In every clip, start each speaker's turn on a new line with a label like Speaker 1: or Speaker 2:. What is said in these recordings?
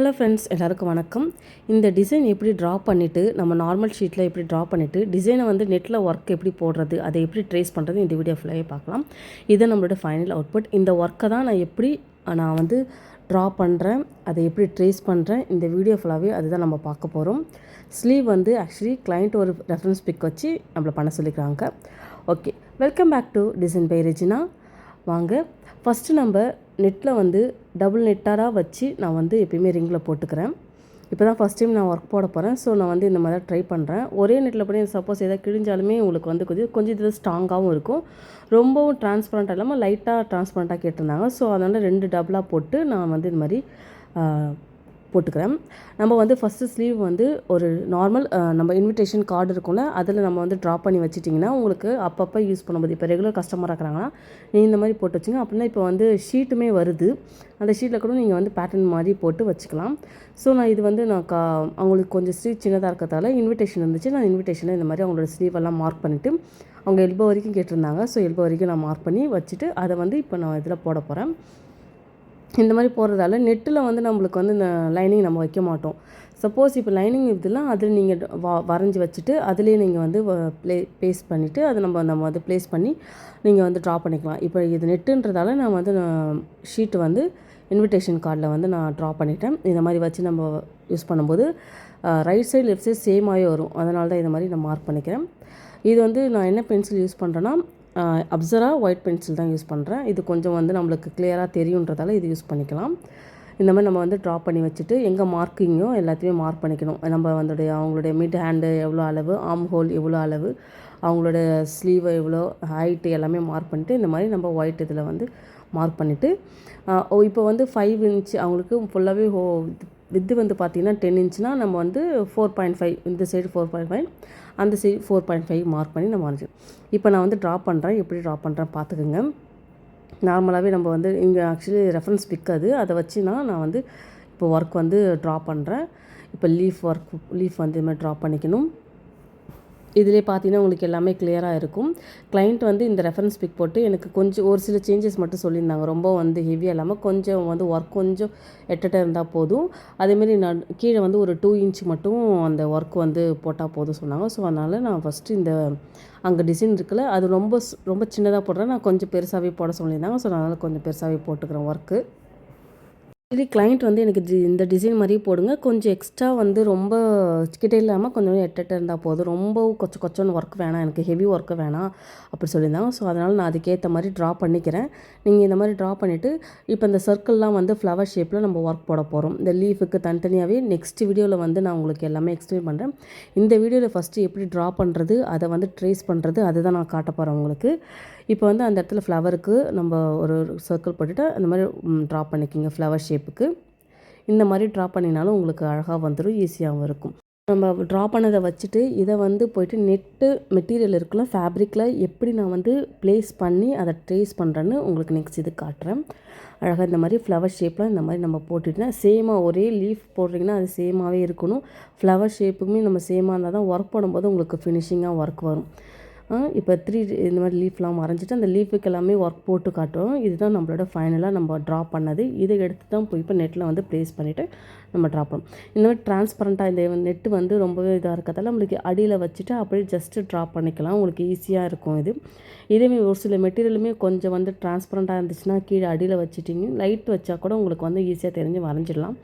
Speaker 1: Hello friends, எல்லாருக்கும் வணக்கம். இந்த டிசைன் எப்படி ட்ரா பண்ணிவிட்டு நம்ம நார்மல் ஷீட்டில் எப்படி ட்ரா பண்ணிவிட்டு டிசைனை வந்து நெட்டில் ஒர்க் எப்படி போடுறது, அதை எப்படி ட்ரேஸ் பண்ணுறது இந்த வீடியோ ஃபுல்லாகவே பார்க்கலாம். இது நம்மளோட ஃபைனல் அவுட்புட். இந்த ஒர்க்கை தான் நான் வந்து ட்ரா பண்ணுறேன், அதை எப்படி ட்ரேஸ் பண்ணுறேன், இந்த வீடியோ ஃபுல்லாகவே அதுதான் நம்ம பார்க்க போகிறோம். ஸ்லீவ் வந்து ஆக்சுவலி கிளைண்ட் ஒரு ரெஃபரன்ஸ் பிக் வச்சு நம்மளை பண்ண சொல்லிக்கிறாங்க. Okay, welcome back to design by Regina. வாங்க, ஃபஸ்ட்டு நம்ம நெட்டில் வந்து டபுள் நெட்டாராக வச்சு நான் வந்து எப்பயுமே ரிங்கில் போட்டுக்கிறேன். இப்போ தான் ஃபஸ்ட் டைம் நான் ஒர்க் போட போகிறேன். ஸோ நான் வந்து இந்த மாதிரி தான் ட்ரை பண்ணுறேன். ஒரே நெட்டில் பண்ணி சப்போஸ் எதாவது கிழிஞ்சாலுமே உங்களுக்கு வந்து கொஞ்சம் இது ஸ்ட்ராங்காகவும் இருக்கும். ரொம்பவும் டிரான்ஸ்பரண்ட்டாக இல்லாமல் லைட்டாக டிரான்ஸ்பரண்ட்டாக கேட்டிருந்தாங்க. ஸோ அதனால் 2 டபுளாக போட்டு நான் வந்து இது மாதிரி போட்டுக்கிறேன். நம்ம வந்து ஃபஸ்ட்டு ஸ்லீவ் வந்து ஒரு நார்மல் நம்ம இன்விடேஷன் கார்டு இருக்கும்ல, அதில் நம்ம வந்து ட்ரா பண்ணி வச்சிட்டிங்கன்னா உங்களுக்கு அப்பப்போ யூஸ் பண்ணும்போது, இப்போ ரெகுலர் கஸ்டமராக இருக்கிறாங்கன்னா நீங்கள் இந்த மாதிரி போட்டு வச்சுங்க. அப்படின்னா இப்போ வந்து ஷீட்டுமே வருது, அந்த ஷீட்டில் கூட நீங்கள் வந்து பேட்டர்ன் மாதிரி போட்டு வச்சுக்கலாம். ஸோ நான் இது வந்து அவங்களுக்கு கொஞ்சம் ஸ்லீவ் சின்னதாக இருக்கிறதால இன்விடேஷன் இருந்துச்சு. நான் இன்விடேஷனில் இந்த மாதிரி அவங்களோட ஸ்லீவெல்லாம் மார்க் பண்ணிவிட்டு, அவங்க எல்போ வரைக்கும் கேட்டிருந்தாங்க. ஸோ எல்போ வரைக்கும் நான் மார்க் பண்ணி வச்சுட்டு அதை வந்து இப்போ நான் இதில் போட போகிறேன். இந்த மாதிரி போடுறதால நெட்டில் வந்து நம்மளுக்கு வந்து இந்த லைனிங் நம்ம வைக்க மாட்டோம். சப்போஸ் இப்போ லைனிங் இதெல்லாம் அதில் நீங்கள் வரைஞ்சி வச்சுட்டு அதிலே நீங்கள் வந்து பேஸ்ட் பண்ணிவிட்டு அதை நம்ம வந்து ப்ளேஸ் பண்ணி நீங்கள் வந்து ட்ரா பண்ணிக்கலாம். இப்போ இது நெட்டுன்றதால நான் வந்து ஷீட்டு வந்து இன்விடேஷன் கார்டில் வந்து நான் ட்ரா பண்ணிட்டேன். இந்த மாதிரி வச்சு நம்ம யூஸ் பண்ணும்போது ரைட் சைடு லெஃப்ட் சைடு சேமாகவே வரும். அதனால தான் இந்த மாதிரி நான் மார்க் பண்ணிக்கிறேன். இது வந்து நான் என்ன பென்சில் யூஸ் பண்ணுறேன்னா அப்சரா ஒயிட் பென்சில் தான் யூஸ் பண்ணுறேன். இது கொஞ்சம் வந்து நம்மளுக்கு கிளியராக தெரியுன்றதால இது யூஸ் பண்ணிக்கலாம். இந்த மாதிரி நம்ம வந்து ட்ரா பண்ணி வச்சுட்டு எங்கே மார்க்கிங்கோ எல்லாத்தையுமே மார்க் பண்ணிக்கணும். நம்ம அவங்களுடைய மிட் ஹேண்டு எவ்வளோ அளவு, ஆர்ம் ஹோல் எவ்வளோ அளவு, அவங்களோட ஸ்லீவ் எவ்வளோ ஹைட்டு எல்லாமே மார்க் பண்ணிவிட்டு இந்த மாதிரி நம்ம ஒயிட் இதில் வந்து மார்க் பண்ணிவிட்டு இப்போ வந்து 5 இன்ச் அவங்களுக்கு ஃபுல்லாகவே வித்து வந்து பார்த்திங்கன்னா 10 இன்ச்னால் நம்ம வந்து 4.5, இந்த சைடு 4.5, அந்த சைடு 4.5 மார்க் பண்ணி நம்ம வரைஞ்சி. இப்போ நான் வந்து ட்ரா பண்ணுறேன். எப்படி ட்ரா பண்ணுறேன் பார்த்துக்குங்க. நார்மலாகவே நம்ம வந்து இங்கே ஆக்சுவலி ரெஃபரன்ஸ் பிக் அதை வச்சு நான் வந்து இப்போ ஒர்க் வந்து ட்ரா பண்ணுறேன். இப்போ லீஃப் வந்து இது மாதிரி ட்ரா பண்ணிக்கணும். இதிலே பார்த்தீங்கன்னா உங்களுக்கு எல்லாமே கிளியராக இருக்கும். கிளைண்ட் வந்து இந்த ரெஃபரன்ஸ் பிக் போட்டு எனக்கு கொஞ்சம் ஒரு சில சேஞ்சஸ் மட்டும் சொல்லியிருந்தாங்க. ரொம்ப வந்து ஹெவியாக இல்லாமல் கொஞ்சம் வந்து ஒர்க் கொஞ்சம் எட்டட்ட இருந்தால் போதும். அதேமாரி நான் கீழே வந்து ஒரு 2 இன்ச் மட்டும் அந்த ஒர்க் வந்து போட்டால் போதும் சொன்னாங்க. ஸோ அதனால் நான் ஃபஸ்ட்டு இந்த அங்கே டிசைன் இருக்குல்ல, அது ரொம்ப சின்னதாக போடுறேன். நான் கொஞ்சம் பெருசாகவே போட சொல்லியிருந்தாங்க. ஸோ அதனால் கொஞ்சம் பெருசாகவே போட்டுக்கிறேன் ஒர்க்கு. ஆக்சுவலி கிளைண்ட் வந்து எனக்கு இந்த டிசைன் மாதிரியே போடுங்க, கொஞ்சம் எக்ஸ்ட்ரா வந்து ரொம்ப கிட்டே இல்லாமல் கொஞ்சம் எட்ட இருந்தால் போதும், ரொம்ப கொச்சன்னு ஒர்க் வேணாம், எனக்கு ஹெவி ஒர்க்கு வேணாம் அப்படி சொல்லியிருந்தாங்க. ஸோ அதனால் நான் அதுக்கேற்ற மாதிரி ட்ரா பண்ணிக்கிறேன். நீங்கள் இந்த மாதிரி ட்ரா பண்ணிவிட்டு இப்போ இந்த சர்க்கிள்லாம் வந்து ஃப்ளவர் ஷேப்பில் நம்ம ஒர்க் போட போகிறோம். இந்த லீஃபுக்கு தனித்தனியாகவே நெக்ஸ்ட் வீடியோவில் வந்து நான் உங்களுக்கு எல்லாமே எக்ஸ்பிளைன் பண்ணுறேன். இந்த வீடியோவில் ஃபஸ்ட்டு எப்படி ட்ரா பண்ணுறது, அதை வந்து ட்ரேஸ் பண்ணுறது, அதுதான் நான் காட்ட போகிறேன் உங்களுக்கு. இப்போ வந்து அந்த இடத்துல ஃப்ளவருக்கு நம்ம ஒரு சர்க்கிள் போட்டுட்டு அந்த மாதிரி ட்ரா பண்ணிக்கிங்க. ஃப்ளவர் ஷேப்புக்கு இந்த மாதிரி ட்ரா பண்ணினாலும் உங்களுக்கு அழகாக வந்துடும், ஈஸியாகவும் இருக்கும். நம்ம ட்ரா பண்ணதை வச்சுட்டு இதை வந்து போய்ட்டு நெட்டு மெட்டீரியல் இருக்குல்ல, ஃபேப்ரிக்கில் எப்படி நான் வந்து ப்ளேஸ் பண்ணி அதை ட்ரேஸ் பண்ணுறேன்னு உங்களுக்கு நெக்ஸ்ட் இது காட்டுறேன். அழகாக இந்த மாதிரி ஃப்ளவர் ஷேப்பில் இந்த மாதிரி நம்ம போட்டுட்டுனா சேமாக ஒரே லீஃப் போடுறீங்கன்னா அது சேமாகவே இருக்கணும். ஃப்ளவர் ஷேப்புமே நம்ம சேமாக இருந்தால் தான் ஒர்க் பண்ணும்போது உங்களுக்கு ஃபினிஷிங்காக ஒர்க் வரும். இப்போ 3 இந்த மாதிரி லீஃப்லாம் வரைஞ்சிட்டு அந்த லீஃபுக்கு எல்லாமே ஒர்க் போட்டு காட்டுவோம். இதுதான் நம்மளோட ஃபைனலாக நம்ம ட்ரா பண்ணது. இதை எடுத்து தான் போய் இப்போ நெட்டில் வந்து ப்ளேஸ் பண்ணிவிட்டு நம்ம ட்ரா பண்ணோம். இந்த மாதிரி டிரான்ஸ்பரண்ட்டாக இந்த நெட்டு வந்து ரொம்பவே இதாக இருக்கிறதால நம்மளுக்கு அடியில் வச்சுட்டு அப்படியே ஜஸ்ட்டு ட்ரா பண்ணிக்கலாம். உங்களுக்கு ஈஸியாக இருக்கும். இதேமாரி ஒரு சில மெட்டீரியலுமே கொஞ்சம் வந்து டிரான்ஸ்பரண்ட்டாக இருந்துச்சுன்னா கீழே அடியில் வச்சுட்டிங்க லைட் வச்சா கூட உங்களுக்கு வந்து ஈஸியாக தெரிஞ்சு வரைஞ்சிடலாம்.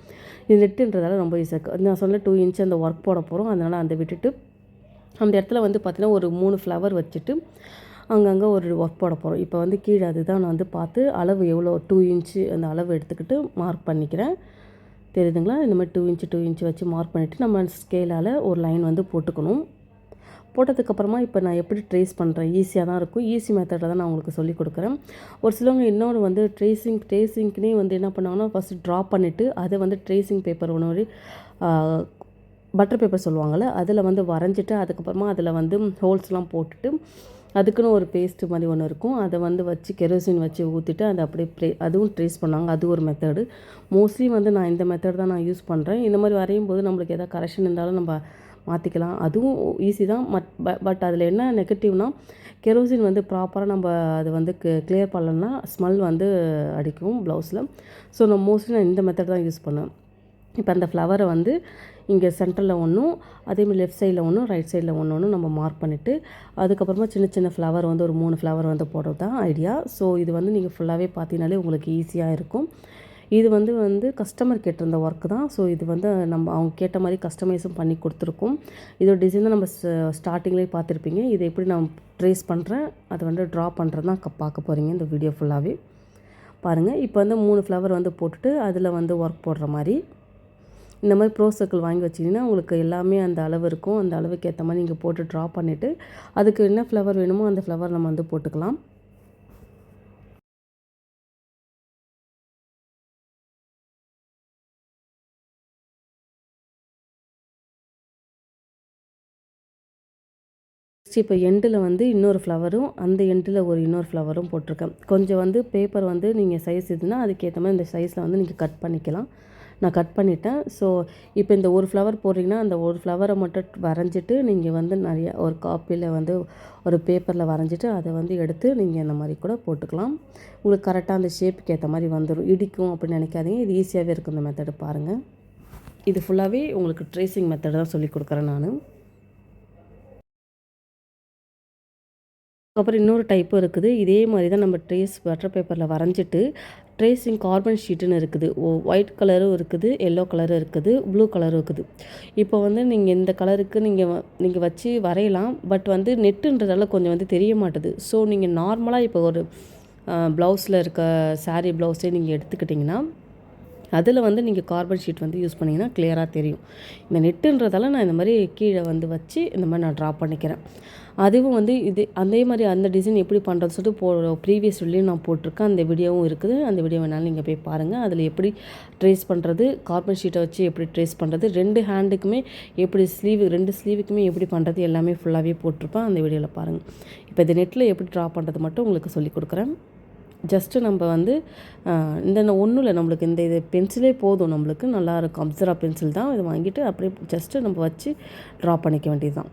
Speaker 1: இது நெட்டுன்றதால ரொம்ப ஈஸியாக இருக்குது. நான் சொல்ல 2 இன்ச் அந்த ஒர்க் போட போகிறோம். அதனால் அந்த விட்டுட்டு அந்த இடத்துல வந்து பார்த்திங்கன்னா ஒரு 3 ஃப்ளவர் வச்சுட்டு அங்கங்கே ஒரு ஒர்க் போட போகிறோம். இப்போ வந்து கீழே அதுதான் நான் வந்து பார்த்து அளவு எவ்வளோ 2 இன்ச்சு அந்த அளவு எடுத்துக்கிட்டு மார்க் பண்ணிக்கிறேன். தெரியுதுங்களா? இந்த மாதிரி 2 இன்ச்சு வச்சு மார்க் பண்ணிவிட்டு நம்ம ஸ்கேலால் ஒரு லைன் வந்து போட்டுக்கணும். போட்டதுக்கப்புறமா இப்போ நான் எப்படி ட்ரேஸ் பண்ணுறேன், ஈஸியாக தான் இருக்கும். ஈஸி மெத்தடில் தான் நான் உங்களுக்கு சொல்லிக் கொடுக்குறேன். ஒரு சிலவங்க இன்னொன்று வந்து ட்ரேசிங்க்குனே வந்து என்ன பண்ணாங்கன்னா ஃபஸ்ட்டு ட்ரா பண்ணிவிட்டு அதை வந்து ட்ரேசிங் பேப்பர் ஒன்று பட்டர் பேப்பர் சொல்லுவாங்கள்ல, அதில் வந்து வரைஞ்சிட்டு அதுக்கப்புறமா அதில் வந்து ஹோல்ஸ்லாம் போட்டுட்டு அதுக்குன்னு ஒரு பேஸ்ட்டு மாதிரி ஒன்று இருக்கும், அதை வந்து வச்சு கெரோசின் வச்சு ஊற்றிட்டு அதை அப்படியே அதுவும் ட்ரேஸ் பண்ணாங்க. அது ஒரு மெத்தடு. மோஸ்ட்லி வந்து நான் இந்த மெத்தட் தான் நான் யூஸ் பண்ணுறேன். இந்த மாதிரி வரையும் போது நம்மளுக்கு எதாவது கரெக்ஷன் இருந்தாலும் நம்ம மாற்றிக்கலாம். அதுவும் ஈஸி தான். பட் அதில் என்ன நெகட்டிவ்னால் கெரோசின் வந்து ப்ராப்பராக நம்ம அது வந்து கிளியர் பண்ணலன்னா ஸ்மெல் வந்து அடிக்கும் ப்ளவுஸில். ஸோ நான் மோஸ்ட்லி இந்த மெத்தட் தான் யூஸ் பண்ணுவேன். இப்போ அந்த ஃப்ளவரை வந்து இங்கே சென்டரில் ஒன்றும், அதேமாதிரி லெஃப்ட் சைடில் ஒன்றும், ரைட் சைடில் ஒன்று நம்ம மார்க் பண்ணிவிட்டு, அதுக்கப்புறமா சின்ன சின்ன ஃப்ளவர் வந்து ஒரு 3 ஃப்ளவர் வந்து போடுறது தான் ஐடியா. ஸோ இது வந்து நீங்கள் ஃபுல்லாகவே பார்த்தீங்கனாலே உங்களுக்கு ஈஸியாக இருக்கும். இது வந்து கஸ்டமர் கேட்டிருந்த ஒர்க்கு தான். ஸோ இது வந்து அவங்க கேட்ட மாதிரி கஸ்டமைஸும் பண்ணி கொடுத்துருக்கோம். இதோட டிசைன் தான் நம்ம ஸ்டார்டிங்லேயே பார்த்துருப்பீங்க. இதை எப்படி நான் ட்ரேஸ் பண்ணுறேன், அதை வந்து ட்ரா பண்ணுறது தான் பார்க்க போகிறீங்க இந்த வீடியோ ஃபுல்லாகவே பாருங்கள். இப்போ வந்து 3 ஃப்ளவர் வந்து போட்டுட்டு அதில் வந்து ஒர்க் போடுற மாதிரி இந்த மாதிரி ப்ரோ சர்க்கிள் வாங்கி வச்சிங்கன்னா உங்களுக்கு எல்லாமே அந்த அளவு இருக்கும். அந்த அளவுக்கு ஏற்ற மாதிரி நீங்கள் போட்டு ட்ரா பண்ணிவிட்டு அதுக்கு என்ன ஃப்ளவர் வேணுமோ அந்த ஃப்ளவர் நம்ம வந்து போட்டுக்கலாம். இப்போ எண்டில் வந்து இன்னொரு ஃப்ளவரும், அந்த எண்டில் இன்னொரு ஃப்ளவரும் போட்டிருக்கேன். கொஞ்சம் வந்து பேப்பர் வந்து நீங்கள் சைஸ் இதுனா அதுக்கேற்ற மாதிரி இந்த சைஸில் வந்து நீங்கள் கட் பண்ணிக்கலாம். நான் கட் பண்ணிட்டேன். ஸோ இப்போ இந்த ஒரு ஃப்ளவர் போடுறீங்கன்னா அந்த ஒரு ஃப்ளவரை மட்டும் வரைஞ்சிட்டு நீங்கள் வந்து நிறைய ஒரு காப்பியில் வந்து ஒரு பேப்பரில் வரைஞ்சிட்டு அதை வந்து எடுத்து நீங்கள் இந்த மாதிரி கூட போட்டுக்கலாம். உங்களுக்கு கரெக்டாக அந்த ஷேப்புக்கு ஏற்ற மாதிரி வந்துடும். இடிக்கும் அப்படின்னு நினைக்காதீங்க. இது ஈஸியாகவே இருக்கும் இந்த மெத்தடு பாருங்கள். இது ஃபுல்லாகவே உங்களுக்கு ட்ரேசிங் மெத்தடு தான் சொல்லி கொடுக்குறேன் நான். அப்புறம் இன்னொரு டைப்பும் இருக்குது. இதே மாதிரி தான் நம்ம பட்டர் பேப்பரில் வரைஞ்சிட்டு ட்ரேசிங் கார்பன் ஷீட்டுன்னு இருக்குது. ஒயிட் கலரும் இருக்குது, எல்லோ கலரும் இருக்குது, ப்ளூ கலரும் இருக்குது. இப்போ வந்து நீங்கள் இந்த கலருக்கு நீங்கள் வச்சு வரையலாம். பட் வந்து நெட்டுன்றதால கொஞ்சம் வந்து தெரிய மாட்டுது. ஸோ நீங்கள் நார்மலாக இப்போ ஒரு ப்ளவுஸில் இருக்க சாரீ ப்ளவுஸே நீங்கள் எடுத்துக்கிட்டிங்கன்னா அதில் வந்து நீங்கள் கார்பன் ஷீட் வந்து யூஸ் பண்ணிங்கன்னா கிளியராக தெரியும். இந்த நெட்டுன்றதால நான் இந்த மாதிரி கீழே வந்து வச்சு இந்த மாதிரி நான் ட்ரா பண்ணிக்கிறேன். அதுவும் வந்து இது அதே மாதிரி அந்த டிசைன் எப்படி பண்ணுறது சொல்லிட்டு ப்ரீவியஸ் வீடியோலையும் நான் போட்டிருக்கேன். அந்த வீடியோவும் இருக்குது. அந்த வீடியோ வேணாலும் நீங்கள் போய் பாருங்கள். அதில் எப்படி ட்ரேஸ் பண்ணுறது, கார்பன் ஷீட்டை வச்சு எப்படி ட்ரேஸ் பண்ணுறது, 2 ஹேண்டுக்குமே எப்படி 2 ஸ்லீவுக்குமே எப்படி பண்ணுறது எல்லாமே ஃபுல்லாகவே போட்டிருப்பேன். அந்த வீடியோவில் பாருங்கள். இப்போ இந்த நெட்டில் எப்படி ட்ரா பண்ணுறது மட்டும் உங்களுக்கு சொல்லிக் கொடுக்குறேன். ஜஸ்ட்டு நம்ம வந்து இந்த ஒன்றும் இல்லை, நம்மளுக்கு இது பென்சிலே போதும். நம்மளுக்கு நல்லாயிருக்கும். அப்சரா பென்சில் தான். இதை வாங்கிட்டு அப்படியே ஜஸ்ட்டு நம்ம வச்சு ட்ரா பண்ணிக்க வேண்டியது தான்.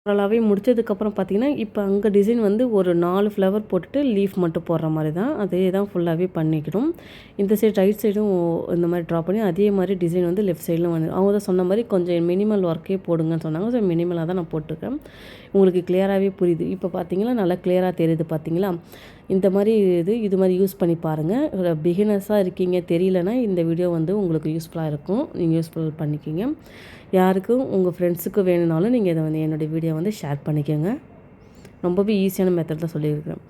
Speaker 1: ஓரளவே முடிச்சதுக்கப்புறம் பார்த்தீங்கன்னா, இப்போ அங்கே டிசைன் வந்து ஒரு 4 ஃப்ளவர் போட்டுட்டு லீஃப் மட்டும் போடுற மாதிரி தான். அதே தான் ஃபுல்லாகவே பண்ணிக்கணும். இந்த சைடு ரைட் சைடும் இந்த மாதிரி ட்ரா பண்ணி அதே மாதிரி டிசைன் வந்து லெஃப்ட் சைட்லும் வந்து அவங்க தான் சொன்ன மாதிரி கொஞ்சம் மினிமல் ஒர்க்கே போடுங்கன்னு சொன்னாங்க. ஸோ மினிமலாக தான் நான் போட்டிருக்கேன். உங்களுக்கு கிளியராகவே புரியுது. இப்போ பார்த்தீங்கன்னா நல்லா கிளியராக தெரியுது பார்த்தீங்களா? இந்த மாதிரி இது மாதிரி யூஸ் பண்ணி பாருங்கள். பிகினர்ஸாக இருக்கீங்க தெரியலனா இந்த வீடியோ வந்து உங்களுக்கு யூஸ்ஃபுல்லாக இருக்கும். நீங்கள் யூஸ்ஃபுல் பண்ணிக்கிங்க. யாருக்கும் உங்கள் ஃப்ரெண்ட்ஸுக்கு வேணும்னாலும் நீங்கள் இதை வந்து என்னுடைய வீடியோ வந்து ஷேர் பண்ணிக்கோங்க. ரொம்பவே ஈஸியான மெத்தட் தான் சொல்லியிருக்கிறேன்.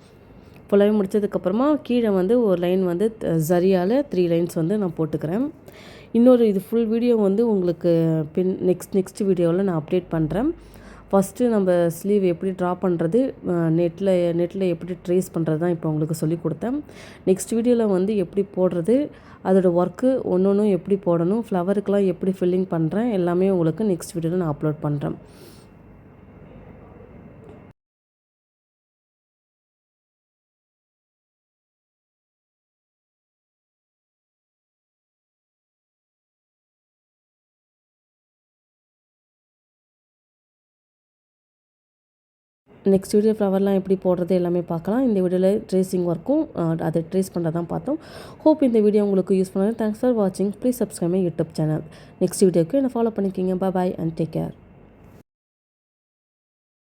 Speaker 1: ஃபுல்லாகவே முடித்ததுக்கப்புறமா கீழே வந்து ஒரு லைன் வந்து சரியால் 3 லைன்ஸ் வந்து நான் போட்டுக்கிறேன். இன்னொரு இது ஃபுல் வீடியோ வந்து உங்களுக்கு நெக்ஸ்ட் வீடியோவில் நான் அப்டேட் பண்ணுறேன். ஃபஸ்ட்டு நம்ம ஸ்லீவ் எப்படி ட்ரா பண்ணுறது, நெட்டில் எப்படி ட்ரேஸ் பண்ணுறது தான் இப்போ உங்களுக்கு சொல்லிக் கொடுத்தேன். நெக்ஸ்ட் வீடியோவில் வந்து எப்படி போடுறது, அதோடய ஒர்க்கு ஒன்றும் எப்படி போடணும், ஃப்ளவருக்கெலாம் எப்படி ஃபில்லிங் பண்ணுறேன் எல்லாமே உங்களுக்கு நெக்ஸ்ட் வீடியோவில் நான் அப்லோட் பண்ணுறேன். நெக்ஸ்ட் வீடியோ ஃப்ளவர்லாம் எப்படி போடுறது எல்லாமே பார்க்கலாம். இந்த வீடியோவில் ட்ரேசிங் ஒர்க்கும் அதை ட்ரேஸ் பண்ணுறதான் பார்த்தோம். ஹோப் இந்த வீடியோ உங்களுக்கு யூஸ்ஃபுல்லாக. தேங்க்ஸ் ஃபார் வாட்சிங். Please subscribe my YouTube channel. Next வீடியோக்கு என்ன ஃபாலோ பண்ணிக்கிங்க. பாய் அண்ட் டேக் கேர்.